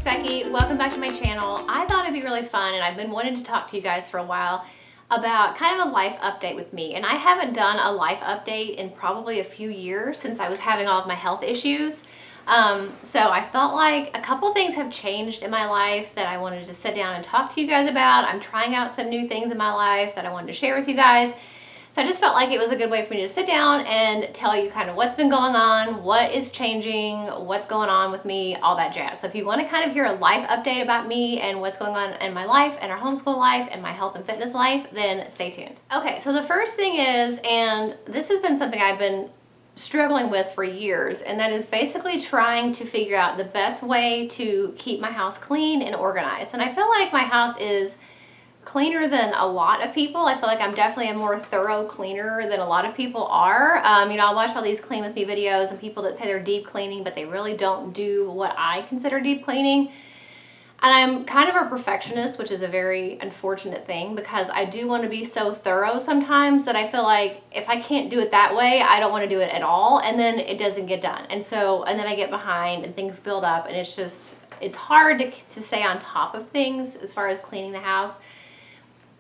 it's Becky. Welcome back to my channel. I thought it'd be really fun, and I've been wanting to talk to you guys for a while about kind of a life update with me. And I haven't done a life update in probably a few years since I was having all of my health issues. So I felt like a couple things have changed in my life that I wanted to sit down and talk to you guys about. I'm trying out some new things in my life that I wanted to share with you guys. So I just felt like it was a good way for me to sit down and tell you kind of what's been going on, what is changing, what's going on with me, all that jazz. So if you want to kind of hear a life update about me and what's going on in my life and our homeschool life and my health and fitness life, then stay tuned. Okay, so the first thing is, and this has been something I've been struggling with for years, and that is basically trying to figure out the best way to keep my house clean and organized. And I feel like my house is cleaner than a lot of people. I feel like I'm definitely a more thorough cleaner than a lot of people are. I'll watch all these clean with me videos and people that say they're deep cleaning, but they really don't do what I consider deep cleaning. And I'm kind of a perfectionist, which is a very unfortunate thing because I do want to be so thorough sometimes that I feel like if I can't do it that way, I don't want to do it at all. And then it doesn't get done. And then I get behind and things build up, and it's hard to stay on top of things as far as cleaning the house.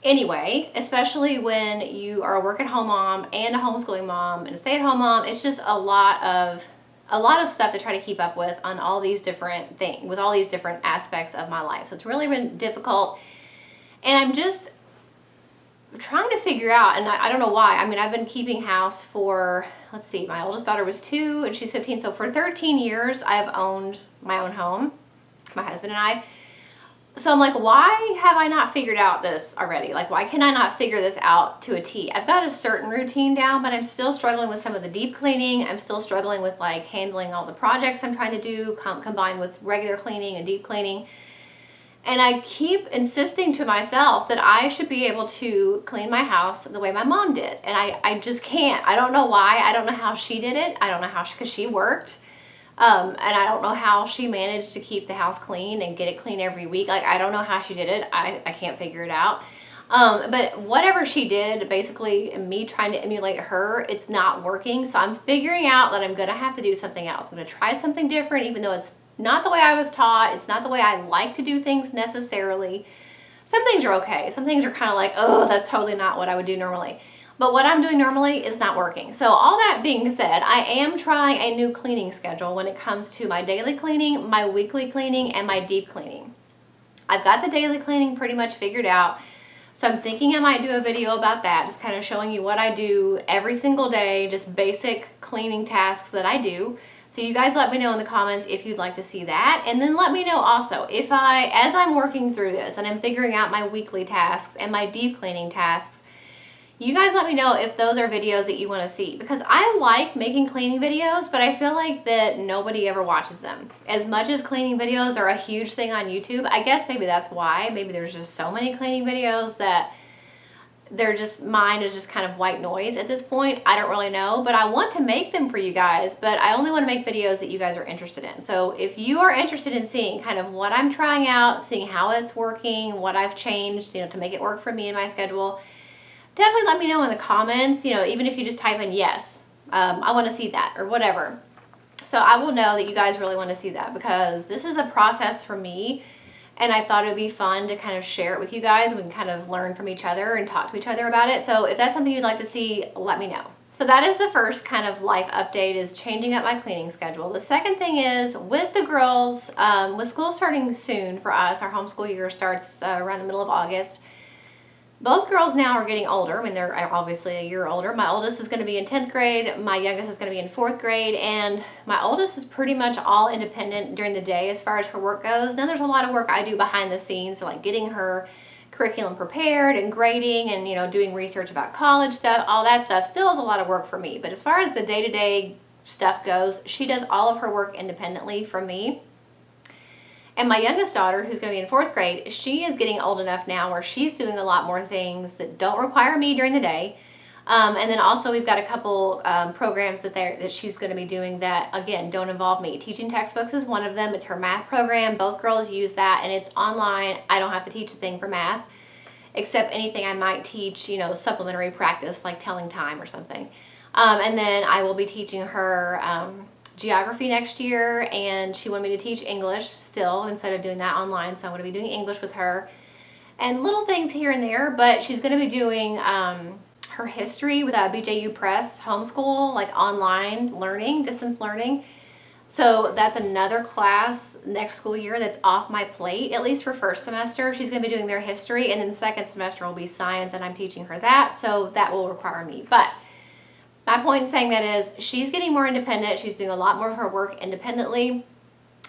Anyway, especially when you are a work-at-home mom and a homeschooling mom and a stay-at-home mom, it's just a lot of stuff to try to keep up with on all these different things, with all these different aspects of my life. So it's really been difficult, and I'm just trying to figure out, and I don't know why. I mean, I've been keeping house for, let's see, my oldest daughter was 2 and she's 15. So for 13 years, I've owned my own home, my husband and I. So I'm like, why have I not figured out this already? Like, why can I not figure this out to a T? I've got a certain routine down, but I'm still struggling with some of the deep cleaning. I'm still struggling with like handling all the projects I'm trying to do combined with regular cleaning and deep cleaning. And I keep insisting to myself that I should be able to clean my house the way my mom did. And I just can't. I don't know why. I don't know how she did it. I don't know how, because she worked. And I don't know how she managed to keep the house clean and get it clean every week. Like, I don't know how she did it. I can't figure it out. But whatever she did, basically me trying to emulate her, it's not working. So I'm figuring out that I'm going to have to do something else. I'm going to try something different, even though it's not the way I was taught. It's not the way I like to do things necessarily. Some things are okay. Some things are kind of like, oh, that's totally not what I would do normally. But what I'm doing normally is not working. So all that being said, I am trying a new cleaning schedule when it comes to my daily cleaning, my weekly cleaning, and my deep cleaning. I've got the daily cleaning pretty much figured out. So I'm thinking I might do a video about that, just kind of showing you what I do every single day, just basic cleaning tasks that I do. So you guys let me know in the comments if you'd like to see that. And then let me know also, as I'm working through this and I'm figuring out my weekly tasks and my deep cleaning tasks, you guys let me know if those are videos that you want to see, because I like making cleaning videos, but I feel like that nobody ever watches them. As much as cleaning videos are a huge thing on YouTube, I guess maybe that's why. Maybe there's just so many cleaning videos that mine is just kind of white noise at this point. I don't really know, but I want to make them for you guys, but I only want to make videos that you guys are interested in. So if you are interested in seeing kind of what I'm trying out, seeing how it's working, what I've changed, to make it work for me and my schedule, definitely let me know in the comments, even if you just type in yes, I want to see that or whatever. So I will know that you guys really want to see that, because this is a process for me, and I thought it would be fun to kind of share it with you guys, and we can kind of learn from each other and talk to each other about it. So if that's something you'd like to see, let me know. So that is the first kind of life update, is changing up my cleaning schedule. The second thing is with the girls, with school starting soon for us, our homeschool year starts around the middle of August. Both girls now are getting older. I mean, they're obviously a year older. My oldest is going to be in 10th grade. My youngest is going to be in 4th grade. And my oldest is pretty much all independent during the day as far as her work goes. Now, there's a lot of work I do behind the scenes, so like getting her curriculum prepared and grading and, doing research about college stuff. All that stuff still is a lot of work for me. But as far as the day-to-day stuff goes, she does all of her work independently from me. And my youngest daughter, who's going to be in 4th grade, she is getting old enough now where she's doing a lot more things that don't require me during the day. And then also we've got a couple programs that she's going to be doing that, again, don't involve me. Teaching textbooks is one of them. It's her math program. Both girls use that, and it's online. I don't have to teach a thing for math, except anything I might teach, supplementary practice like telling time or something. And then I will be teaching her geography next year, and she wanted me to teach English still instead of doing that online. So I'm going to be doing English with her and little things here and there, but she's going to be doing her history with BJU Press homeschool, like online learning, distance learning. So that's another class next school year that's off my plate, at least for first semester. She's going to be doing their history, and then second semester will be science, and I'm teaching her that, so that will require me. But my point in saying that is she's getting more independent. She's doing a lot more of her work independently.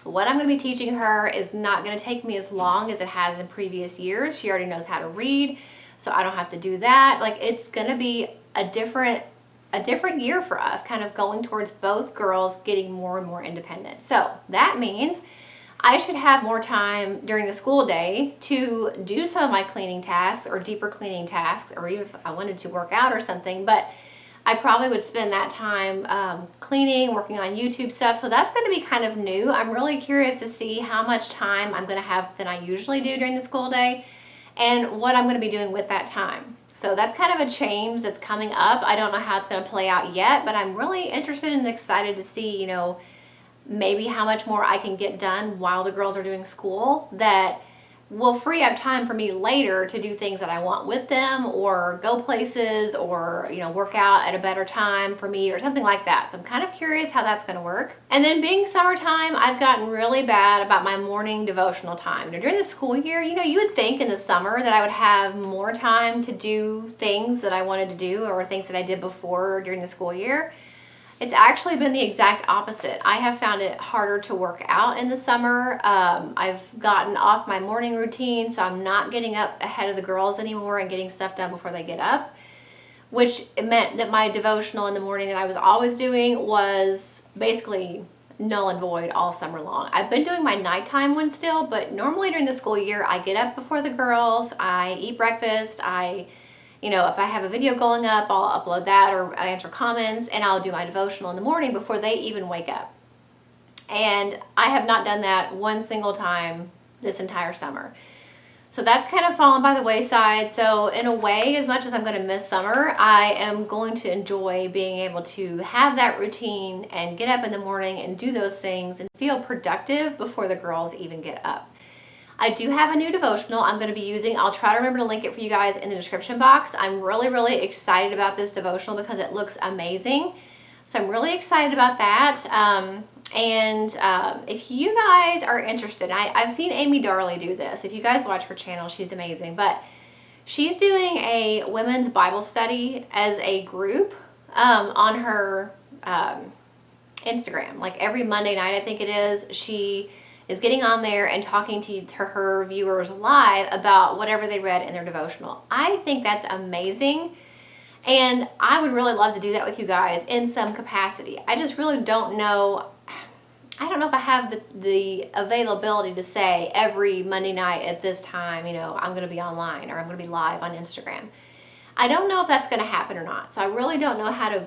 What I'm going to be teaching her is not going to take me as long as it has in previous years. She already knows how to read, so I don't have to do that. Like, it's going to be a different year for us, kind of going towards both girls getting more and more independent. So that means I should have more time during the school day to do some of my cleaning tasks or deeper cleaning tasks, or even if I wanted to work out or something. But I probably would spend that time cleaning, working on YouTube stuff. So that's going to be kind of new. I'm really curious to see how much time I'm going to have than I usually do during the school day and what I'm going to be doing with that time. So that's kind of a change that's coming up. I don't know how it's going to play out yet, but I'm really interested and excited to see, you know, maybe how much more I can get done while the girls are doing school that will free up time for me later to do things that I want with them, or go places, or, you know, work out at a better time for me or something like that. So I'm kind of curious how that's going to work. And then being summertime, I've gotten really bad about my morning devotional time. Now, during the school year, you know, you would think in the summer that I would have more time to do things that I wanted to do or things that I did before during the school year. It's actually been the exact opposite. I have found it harder to work out in the summer. I've gotten off my morning routine, so I'm not getting up ahead of the girls anymore and getting stuff done before they get up, which meant that my devotional in the morning that I was always doing was basically null and void all summer long. I've been doing my nighttime one still, but normally during the school year, I get up before the girls, I eat breakfast, you know, if I have a video going up, I'll upload that or I answer comments, and I'll do my devotional in the morning before they even wake up. And I have not done that one single time this entire summer. So that's kind of fallen by the wayside. So in a way, as much as I'm going to miss summer, I am going to enjoy being able to have that routine and get up in the morning and do those things and feel productive before the girls even get up. I do have a new devotional I'm going to be using. I'll try to remember to link it for you guys in the description box. I'm really, really excited about this devotional because it looks amazing. So I'm really excited about that. If you guys are interested, I've seen Amy Darley do this. If you guys watch her channel, she's amazing. But she's doing a women's Bible study as a group on her Instagram. Like every Monday night, I think it is, she is getting on there and talking to her viewers live about whatever they read in their devotional. I think that's amazing, and I would really love to do that with you guys in some capacity. I just really don't know. I don't know if I have the availability to say every Monday night at this time, you know, I'm going to be online or I'm going to be live on Instagram. I don't know if that's going to happen or not. So I really don't know how to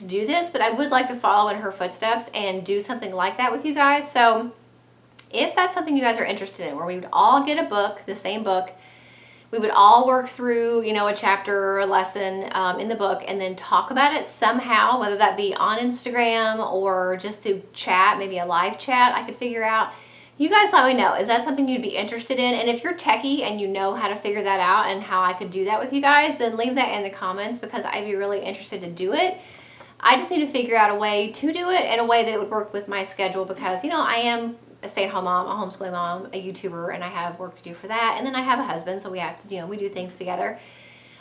do this, but I would like to follow in her footsteps and do something like that with you guys. So if that's something you guys are interested in, where we would all get a book, the same book, we would all work through, you know, a chapter or a lesson in the book and then talk about it somehow, whether that be on Instagram or just through chat, maybe a live chat I could figure out. You guys let me know. Is that something you'd be interested in? And if you're techie and you know how to figure that out and how I could do that with you guys, then leave that in the comments because I'd be really interested to do it. I just need to figure out a way to do it in a way that it would work with my schedule because, you know, I am a stay-at-home mom, a homeschooling mom, a YouTuber, and I have work to do for that. And then I have a husband, so we have to, you know, we do things together.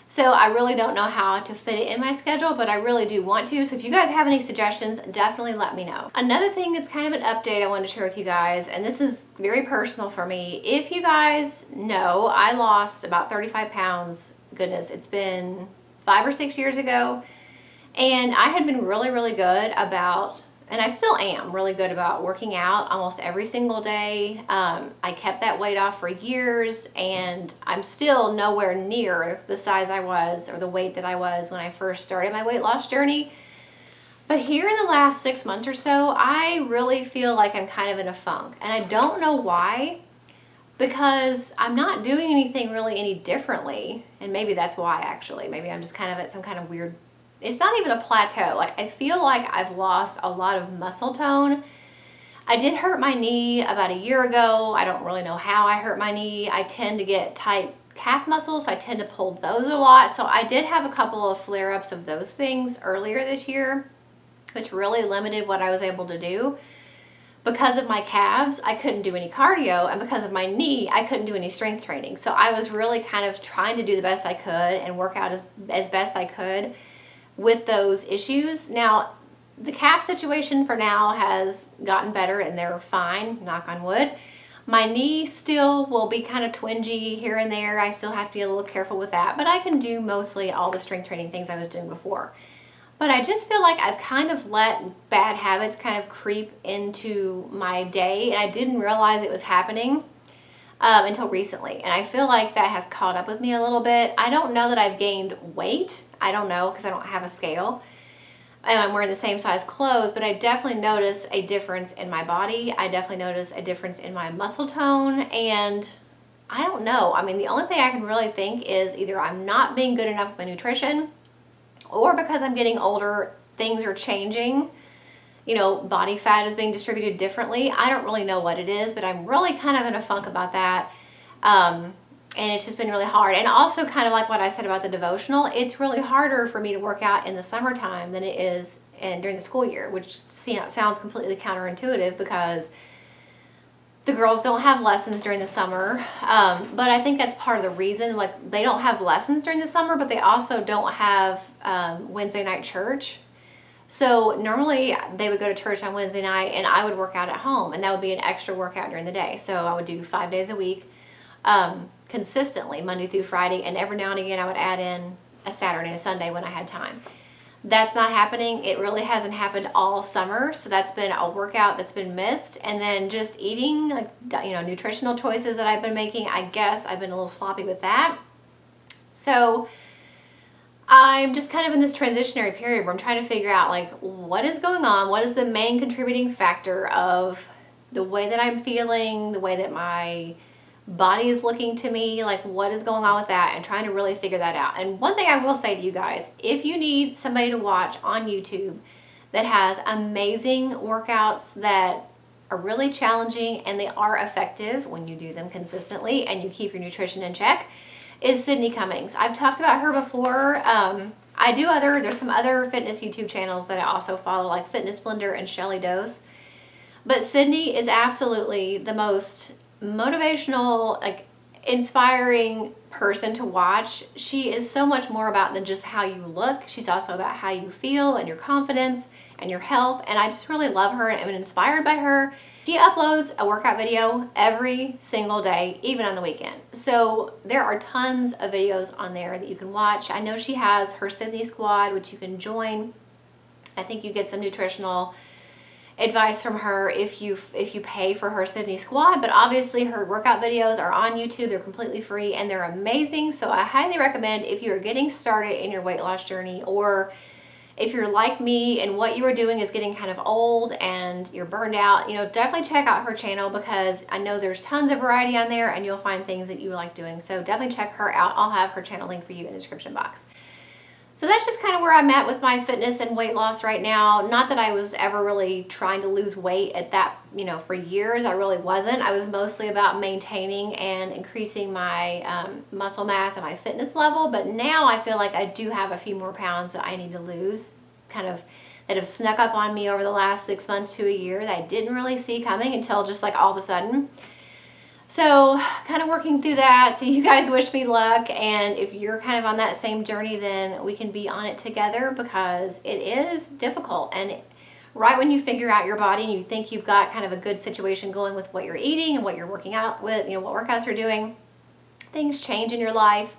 So I really don't know how to fit it in my schedule, but I really do want to. So if you guys have any suggestions, definitely let me know. Another thing that's kind of an update I wanted to share with you guys, and this is very personal for me. If you guys know, I lost about 35 pounds. Goodness, it's been 5 or 6 years ago. And I had been really, really good about, and I still am really good about working out almost every single day. I kept that weight off for years, and I'm still nowhere near the size I was or the weight that I was when I first started my weight loss journey. But here in the last 6 months or so, I really feel like I'm kind of in a funk, and I don't know why, because I'm not doing anything really any differently, and maybe that's why actually. Maybe I'm just kind of at some kind of weird it's not even a plateau. Like, I feel like I've lost a lot of muscle tone. I did hurt my knee about a year ago. I don't really know how I hurt my knee. I tend to get tight calf muscles, so I tend to pull those a lot. So I did have a couple of flare-ups of those things earlier this year, which really limited what I was able to do. Because of my calves, I couldn't do any cardio, and because of my knee, I couldn't do any strength training. So I was really kind of trying to do the best I could and work out as best I could with those issues. Now, the calf situation for now has gotten better and they're fine, knock on wood. My knee still will be kind of twingy here and there. I still have to be a little careful with that, but I can do mostly all the strength training things I was doing before. But I just feel like I've kind of let bad habits kind of creep into my day, and I didn't realize it was happening until recently. And I feel like that has caught up with me a little bit. I don't know that I've gained weight. I don't know, because I don't have a scale. And I'm wearing the same size clothes, but I definitely notice a difference in my body. I definitely notice a difference in my muscle tone, and I don't know. I mean, the only thing I can really think is either I'm not being good enough with my nutrition, or because I'm getting older, things are changing. You know, body fat is being distributed differently. I don't really know what it is, but I'm really kind of in a funk about that. And it's just been really hard. And also, kind of like what I said about the devotional, it's really harder for me to work out in the summertime than it is during the school year, which sounds completely counterintuitive because the girls don't have lessons during the summer. But I think that's part of the reason. Like, they don't have lessons during the summer, but they also don't have Wednesday night church. So normally they would go to church on Wednesday night and I would work out at home, and that would be an extra workout during the day. So I would do 5 days a week, consistently, Monday through Friday, and every now and again I would add in a Saturday and a Sunday when I had time. That's not happening. It really hasn't happened all summer, so that's been a workout that's been missed. And then just eating, like, you know, nutritional choices that I've been making, I guess I've been a little sloppy with that. So I'm just kind of in this transitionary period where I'm trying to figure out, like, what is going on? What is the main contributing factor of the way that I'm feeling, the way that my body is looking to me? Like, what is going on with that? And trying to really figure that out. And one thing I will say to you guys, if you need somebody to watch on YouTube that has amazing workouts that are really challenging and they are effective when you do them consistently and you keep your nutrition in check, is Sydney Cummings. I've talked about her before. There's some other fitness YouTube channels that I also follow, like Fitness Blender and Shelly Dose. But Sydney is absolutely the most motivational, like, inspiring person to watch. She is so much more about than just how you look. She's also about how you feel and your confidence and your health. And I just really love her and am inspired by her. She uploads a workout video every single day, even on the weekend. So there are tons of videos on there that you can watch. I know she has her Sydney Squad, which you can join. I think you get some nutritional advice from her if you pay for her Sydney Squad, but obviously her workout videos are on YouTube. They're completely free and they're amazing. So I highly recommend, if you're getting started in your weight loss journey, or if you're like me and what you are doing is getting kind of old and you're burned out, you know, definitely check out her channel, because I know there's tons of variety on there and you'll find things that you like doing. So definitely check her out. I'll have her channel link for you in the description box. So that's just kind of where I'm at with my fitness and weight loss right now. Not that I was ever really trying to lose weight at that, you know, for years. I really wasn't. I was mostly about maintaining and increasing my muscle mass and my fitness level. But now I feel like I do have a few more pounds that I need to lose, kind of, that have snuck up on me over the last 6 months to a year that I didn't really see coming until just like all of a sudden. So kind of working through that. So you guys wish me luck, and if you're kind of on that same journey, then we can be on it together, because it is difficult. And right when you figure out your body and you think you've got kind of a good situation going with what you're eating and what you're working out with, you know, what workouts you're doing, things change in your life,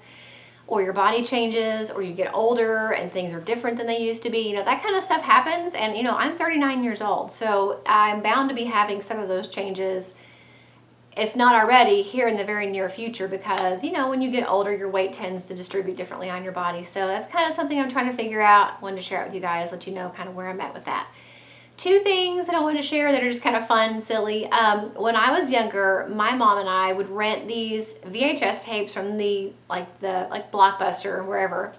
or your body changes, or you get older and things are different than they used to be. You know, that kind of stuff happens. And, you know, I'm 39 years old, so I'm bound to be having some of those changes, if not already, here in the very near future, because, you know, when you get older, your weight tends to distribute differently on your body. So that's kind of something I'm trying to figure out. Wanted to share it with you guys, let you know kind of where I'm at with that. Two things that I wanted to share that are just kind of fun and silly. When I was younger, my mom and I would rent these VHS tapes from the Blockbuster or wherever.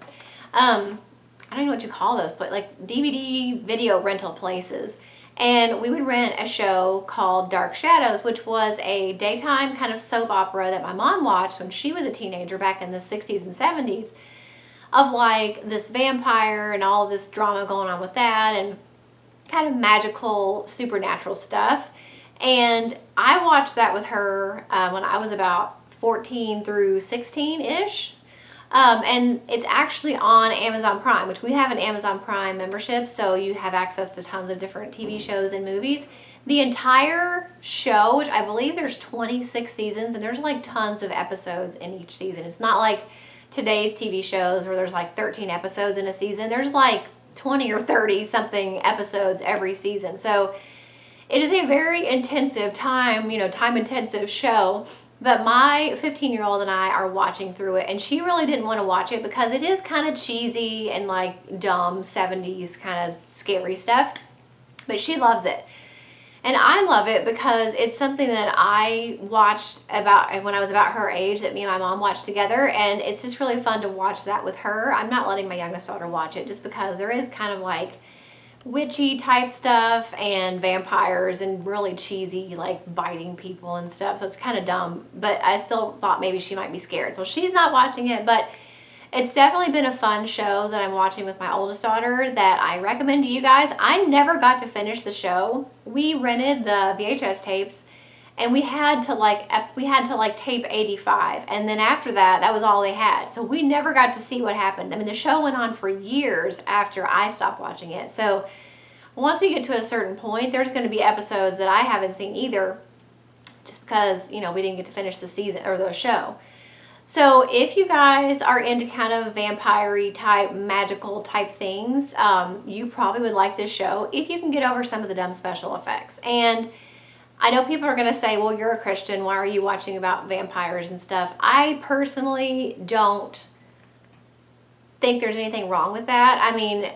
I don't know what you call those, but like DVD video rental places. And we would rent a show called Dark Shadows, which was a daytime kind of soap opera that my mom watched when she was a teenager back in the 60s and 70s, of like this vampire and all this drama going on with that and kind of magical supernatural stuff. And I watched that with her when I was about 14 through 16-ish. And it's actually on Amazon Prime, which we have an Amazon Prime membership, so you have access to tons of different TV shows and movies. The entire show, which I believe there's 26 seasons, and there's like tons of episodes in each season. It's not like today's TV shows where there's like 13 episodes in a season. There's like 20 or 30 something episodes every season. So it is a very intensive time intensive show. But my 15-year-old and I are watching through it, and she really didn't want to watch it because it is kind of cheesy and like dumb 70s kind of scary stuff. But she loves it. And I love it because it's something that I watched about when I was about her age, that me and my mom watched together, and it's just really fun to watch that with her. I'm not letting my youngest daughter watch it just because there is kind of like witchy type stuff and vampires and really cheesy like biting people and stuff, so it's kind of dumb, but I still thought maybe she might be scared, so she's not watching it. But it's definitely been a fun show that I'm watching with my oldest daughter that I recommend to you guys. I never got to finish the show. We rented the VHS tapes and we had to like tape 85, and then after that was all they had, so we never got to see what happened. I mean, the show went on for years after I stopped watching it, so once we get to a certain point, there's going to be episodes that I haven't seen either, just because we didn't get to finish the season or the show. So if you guys are into kind of vampire-y type, magical type things, you probably would like this show if you can get over some of the dumb special effects. And I know people are going to say, well, you're a Christian, why are you watching about vampires and stuff? I personally don't think there's anything wrong with that. I mean,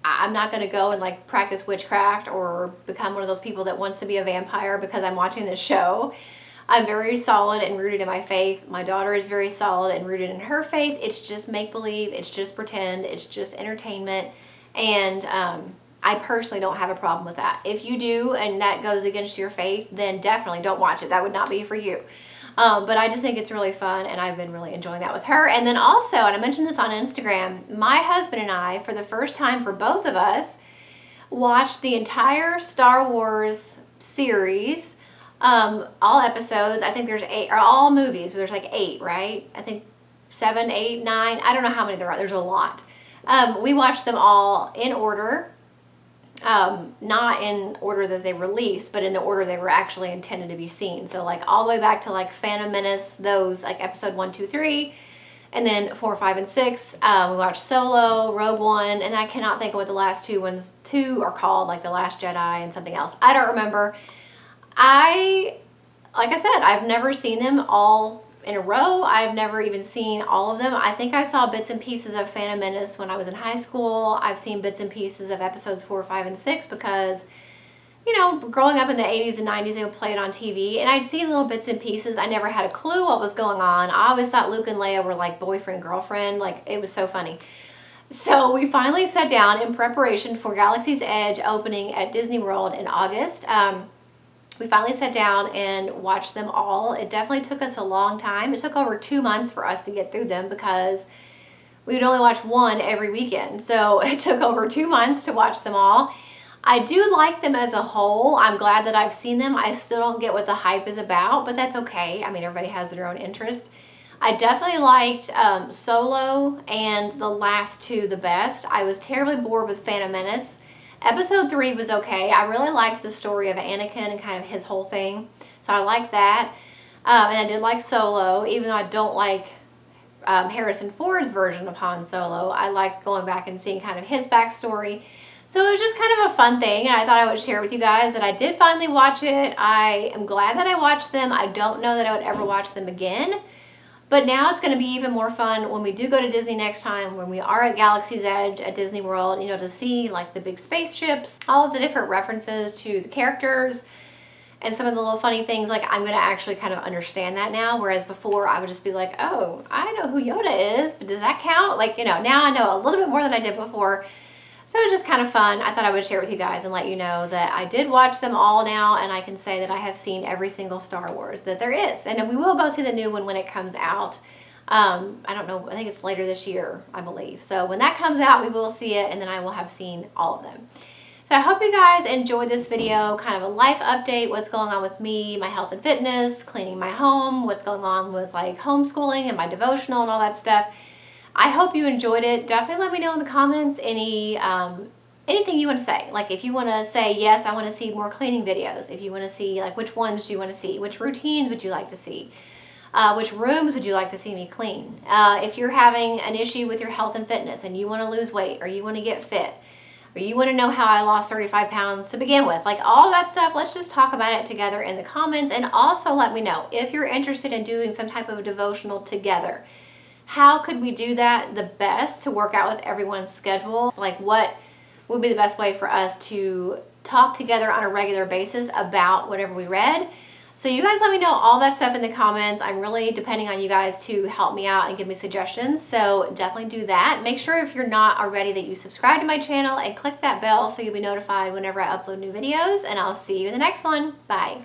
I'm not going to go and like practice witchcraft or become one of those people that wants to be a vampire because I'm watching this show. I'm very solid and rooted in my faith. My daughter is very solid and rooted in her faith. It's just make-believe. It's just pretend. It's just entertainment. And I personally don't have a problem with that. If you do and that goes against your faith, then definitely don't watch it. That would not be for you. But I just think it's really fun, and I've been really enjoying that with her. And then also, and I mentioned this on Instagram, my husband and I, for the first time for both of us, watched the entire Star Wars series, all episodes. I think there's 8, or all movies, but there's like 8, right? I think 7, 8, 9. I don't know how many there are. There's a lot. We watched them all in order. Not in order that they released, but in the order they were actually intended to be seen. So like all the way back to like Phantom Menace, those like episode 1, 2, 3, and then 4, 5, and 6. We watched Solo, Rogue One, and I cannot think of what the last two are called, like The Last Jedi and something else. I don't remember. Like I said, I've never seen them all in a row. I've never even seen all of them. I think I saw bits and pieces of Phantom Menace when I was in high school. I've seen bits and pieces of episodes 4, 5, and 6 because, growing up in the 80s and 90s, they would play it on TV, and I'd see little bits and pieces. I never had a clue what was going on. I always thought Luke and Leia were like boyfriend, girlfriend. Like, it was so funny. So we finally sat down in preparation for Galaxy's Edge opening at Disney World in August. We finally sat down and watched them all. It definitely took us a long time. It took over 2 months for us to get through them because we would only watch one every weekend. So it took over 2 months to watch them all. I do like them as a whole. I'm glad that I've seen them. I still don't get what the hype is about, but that's okay. I mean, everybody has their own interest. I definitely liked Solo and the last two the best. I was terribly bored with Phantom Menace. Episode 3 was okay. I really liked the story of Anakin and kind of his whole thing. So I liked that. And I did like Solo, even though I don't like Harrison Ford's version of Han Solo. I liked going back and seeing kind of his backstory. So it was just kind of a fun thing, and I thought I would share with you guys that I did finally watch it. I am glad that I watched them. I don't know that I would ever watch them again. But now it's going to be even more fun when we do go to Disney next time, when we are at Galaxy's Edge at Disney World, to see like the big spaceships, all of the different references to the characters, and some of the little funny things, like I'm going to actually kind of understand that now, whereas before I would just be like, oh, I know who Yoda is, but does that count? Like, you know, now I know a little bit more than I did before. So it was just kind of fun. I thought I would share with you guys and let you know that I did watch them all now, and I can say that I have seen every single Star Wars that there is. And we will go see the new one when it comes out. I don't know, I think it's later this year, I believe. So when that comes out, we will see it, and then I will have seen all of them. So I hope you guys enjoyed this video, kind of a life update, what's going on with me, my health and fitness, cleaning my home, what's going on with like homeschooling and my devotional and all that stuff. I hope you enjoyed it. Definitely let me know in the comments anything you want to say. Like if you want to say, yes, I want to see more cleaning videos. If you want to see, like, which ones do you want to see? Which routines would you like to see? Which rooms would you like to see me clean? If you're having an issue with your health and fitness and you want to lose weight or you want to get fit, or you want to know how I lost 35 pounds to begin with, like all that stuff, let's just talk about it together in the comments. And also let me know if you're interested in doing some type of devotional together. How could we do that the best to work out with everyone's schedules? Like what would be the best way for us to talk together on a regular basis about whatever we read? So you guys let me know all that stuff in the comments. I'm really depending on you guys to help me out and give me suggestions. So definitely do that. Make sure if you're not already that you subscribe to my channel and click that bell so you'll be notified whenever I upload new videos. And I'll see you in the next one. Bye.